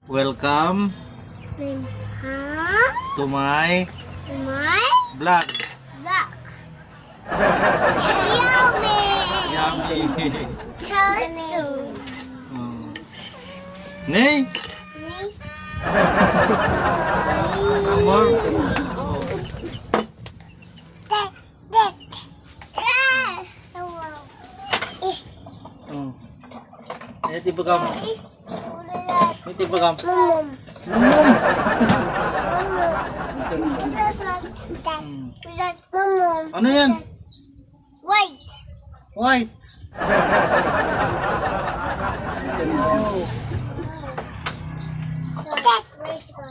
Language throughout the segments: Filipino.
Welcome to my vlog. Yummy! Yummy. So soon. Nay, more. Ito bagam. Ito bagam. Ano yan? White. White.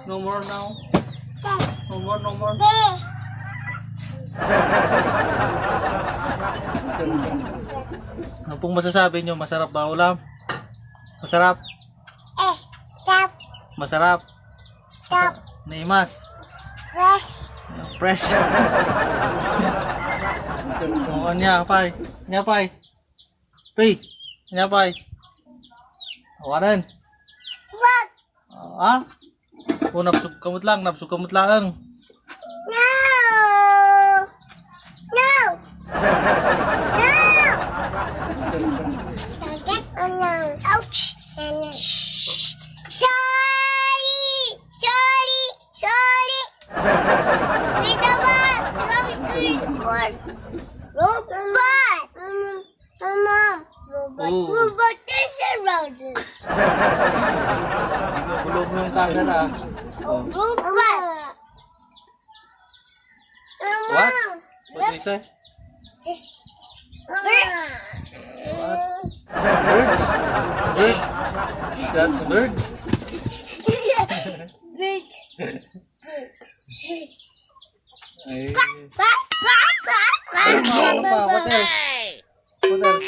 No more now. No more, no more. Ano pong masasabi nyo? Masarap ba ulam? Masarap? Masarap? Naimas? Fresh? Oo, nyapay. Nyapay. Pay. Nyapay. Awanan. Ah? O, napsug kamot lang. Napsug kamot lang. No! No! No! Ouch! Sorry! Sorry! Sorry! Wait a minute! Score! Robot! Mama! Robot! Oh. Robot is around us! Bulog mo yung camera. Oh. Robot! What? What did you say? Just birds! What? Birds? Bird? That's a bird? Bird! Ay. Quack! Quack! Quack! Quack! Ano pa? What else? What else?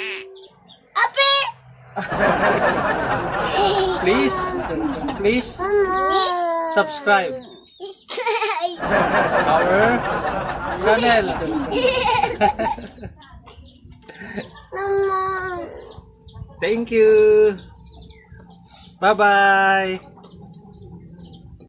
Happy! Please? Please? Subscribe our channel. Thank you. Bye-bye.